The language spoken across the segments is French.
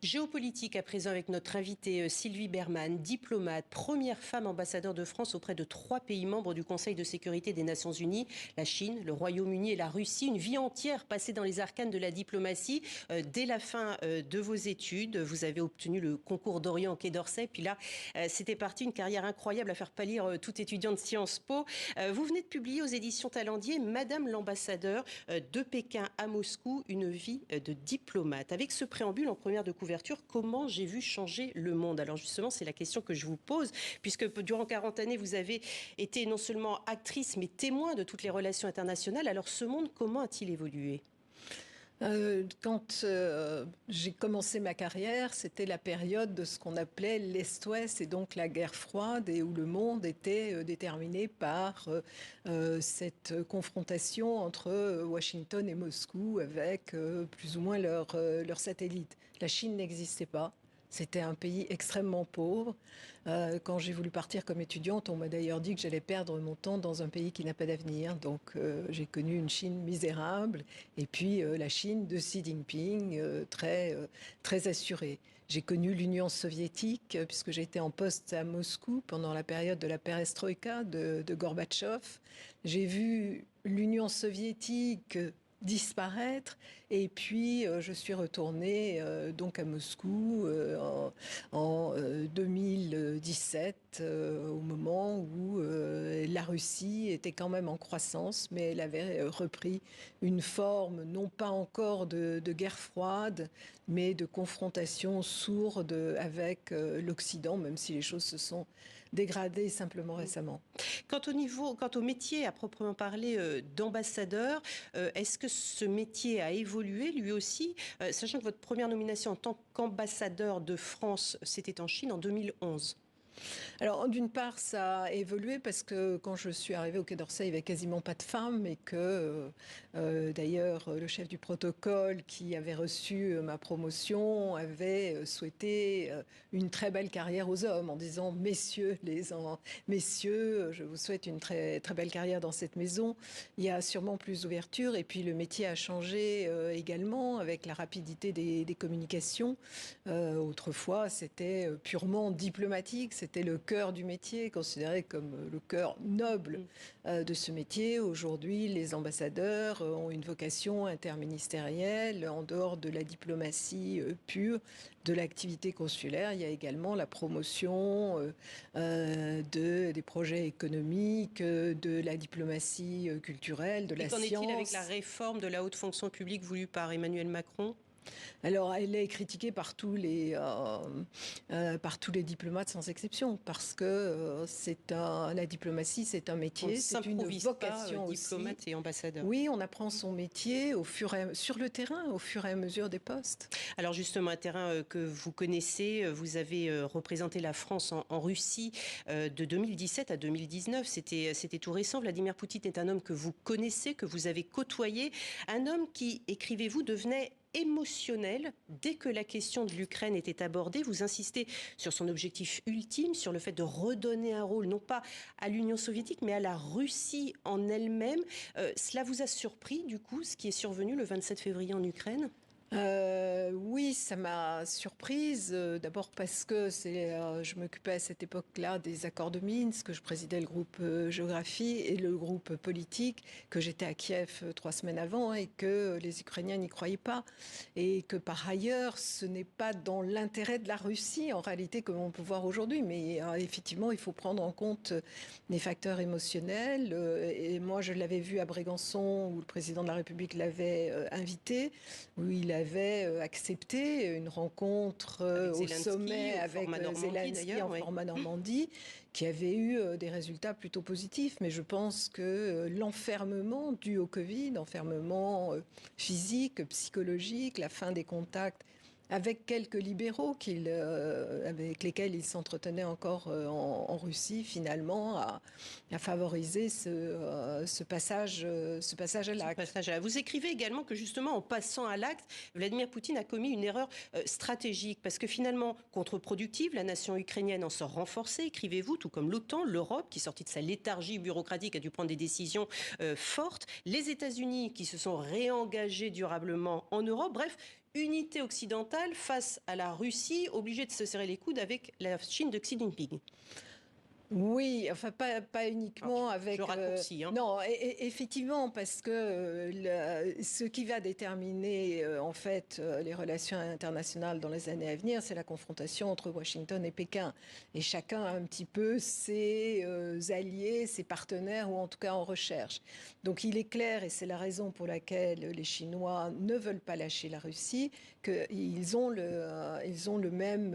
Géopolitique à présent avec notre invitée Sylvie Bermann, diplomate, première femme ambassadeur de France auprès de 3 pays membres du Conseil de sécurité des Nations Unies, la Chine, le Royaume-Uni et la Russie. Une vie entière passée dans les arcanes de la diplomatie. Dès la fin de vos études, vous avez obtenu le concours d'Orient au Quai d'Orsay. Puis là, c'était parti, une carrière incroyable à faire pâlir tout étudiant de Sciences Po. Vous venez de publier aux éditions Talendier Madame l'ambassadeur de Pékin à Moscou, une vie de diplomate. Avec ce préambule en première de couverture, comment j'ai vu changer le monde? Alors justement, c'est la question que je vous pose, puisque durant 40 années, vous avez été non seulement actrice, mais témoin de toutes les relations internationales. Alors ce monde, comment a-t-il évolué? Quand j'ai commencé ma carrière, c'était la période de ce qu'on appelait l'Est-Ouest et donc la guerre froide, et où le monde était déterminé par cette confrontation entre Washington et Moscou avec plus ou moins leurs satellites. La Chine n'existait pas. C'était un pays extrêmement pauvre. Quand j'ai voulu partir comme étudiante, on m'a d'ailleurs dit que j'allais perdre mon temps dans un pays qui n'a pas d'avenir. Donc j'ai connu une Chine misérable et puis la Chine de Xi Jinping très assurée. J'ai connu l'Union soviétique puisque j'étais en poste à Moscou pendant la période de la perestroïka de Gorbatchev. J'ai vu l'Union soviétique disparaître, et puis je suis retournée donc à Moscou en 2017 au moment où la Russie était quand même en croissance, mais elle avait repris une forme non pas encore de guerre froide, mais de confrontation sourde avec l'Occident, même si les choses se sont dégradées simplement récemment. Quant au métier à proprement parler d'ambassadeur, est-ce que ce métier a évolué lui aussi, sachant que votre première nomination en tant qu'ambassadeur de France, c'était en Chine en 2011? Alors, d'une part, ça a évolué parce que quand je suis arrivée au Quai d'Orsay, il n'y avait quasiment pas de femmes, et que d'ailleurs le chef du protocole qui avait reçu ma promotion avait souhaité une très belle carrière aux hommes en disant messieurs, messieurs, je vous souhaite une très très belle carrière dans cette maison. Il y a sûrement plus d'ouverture, et puis le métier a changé également avec la rapidité des communications. Autrefois, c'était purement diplomatique. C'était le cœur du métier, considéré comme le cœur noble de ce métier. Aujourd'hui, les ambassadeurs ont une vocation interministérielle. En dehors de la diplomatie pure, de l'activité consulaire, il y a également la promotion des projets économiques, de la diplomatie culturelle, de la science. Et qu'en est-il avec la réforme de la haute fonction publique voulue par Emmanuel Macron ? Alors, elle est critiquée par tous les diplomates sans exception, parce que la diplomatie, c'est un métier, c'est une vocation pas, aussi. Diplomate et ambassadeur. Oui, on apprend son métier sur le terrain, au fur et à mesure des postes. Alors justement, un terrain que vous connaissez, vous avez représenté la France en Russie de 2017 à 2019. C'était tout récent. Vladimir Poutine est un homme que vous connaissez, que vous avez côtoyé, un homme qui, écrivez-vous, devenait émotionnel dès que la question de l'Ukraine était abordée. Vous insistez sur son objectif ultime, sur le fait de redonner un rôle, non pas à l'Union soviétique, mais à la Russie en elle-même. Cela vous a surpris, du coup, ce qui est survenu le 27 février en Ukraine ? Oui, ça m'a surprise. D'abord parce que je m'occupais à cette époque-là des accords de Minsk, que je présidais le groupe géographie et le groupe politique, que j'étais à Kiev 3 semaines avant, et que les Ukrainiens n'y croyaient pas. Et que par ailleurs, ce n'est pas dans l'intérêt de la Russie, en réalité, comme on peut voir aujourd'hui. Mais effectivement, il faut prendre en compte les facteurs émotionnels. Et moi, je l'avais vu à Brégançon, où le président de la République l'avait invité, où il avait accepté une rencontre au sommet avec Zelensky en format Normandie, qui avait eu des résultats plutôt positifs. Mais je pense que l'enfermement dû au Covid, enfermement physique, psychologique, la fin des contacts avec quelques libéraux avec lesquels il s'entretenait encore en Russie, finalement, a favorisé ce passage à l'acte. Vous écrivez également que justement, en passant à l'acte, Vladimir Poutine a commis une erreur stratégique, parce que finalement, contre-productive, la nation ukrainienne en sort renforcée, écrivez-vous, tout comme l'OTAN, l'Europe, qui sortie de sa léthargie bureaucratique, a dû prendre des décisions fortes, les États-Unis, qui se sont réengagés durablement en Europe, bref, unité occidentale face à la Russie, obligée de se serrer les coudes avec la Chine de Xi Jinping. Oui, enfin pas uniquement avec. Je raccourcis. Non, effectivement, parce que ce qui va déterminer en fait les relations internationales dans les années à venir, c'est la confrontation entre Washington et Pékin. Et chacun a un petit peu ses alliés, ses partenaires, ou en tout cas en recherche. Donc il est clair, et c'est la raison pour laquelle les Chinois ne veulent pas lâcher la Russie, qu'ils ont le même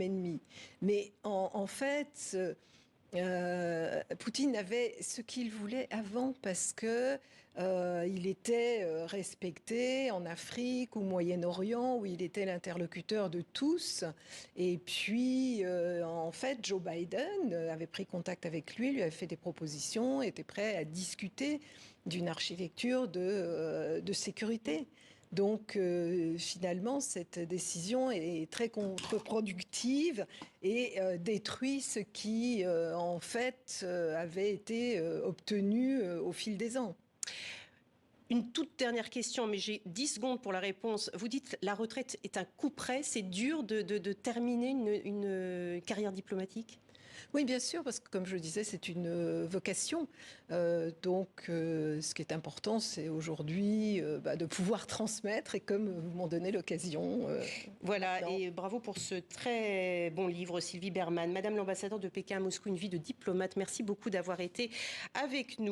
ennemi. Mais en fait. Poutine avait ce qu'il voulait avant parce que il était respecté en Afrique ou Moyen-Orient où il était l'interlocuteur de tous. Et puis, en fait, Joe Biden avait pris contact avec lui avait fait des propositions, était prêt à discuter d'une architecture de sécurité. Donc finalement, cette décision est très contre-productive et détruit ce qui, en fait, avait été obtenu au fil des ans. Une toute dernière question, mais j'ai 10 secondes pour la réponse. Vous dites la retraite est un coup près. C'est dur de terminer une carrière diplomatique ? Oui, bien sûr, parce que comme je le disais, c'est une vocation. Donc, ce qui est important, c'est aujourd'hui de pouvoir transmettre et comme vous m'en donnez l'occasion. Voilà, et bravo pour ce très bon livre, Sylvie Bermann. Madame l'ambassadeur de Pékin à Moscou, une vie de diplomate. Merci beaucoup d'avoir été avec nous.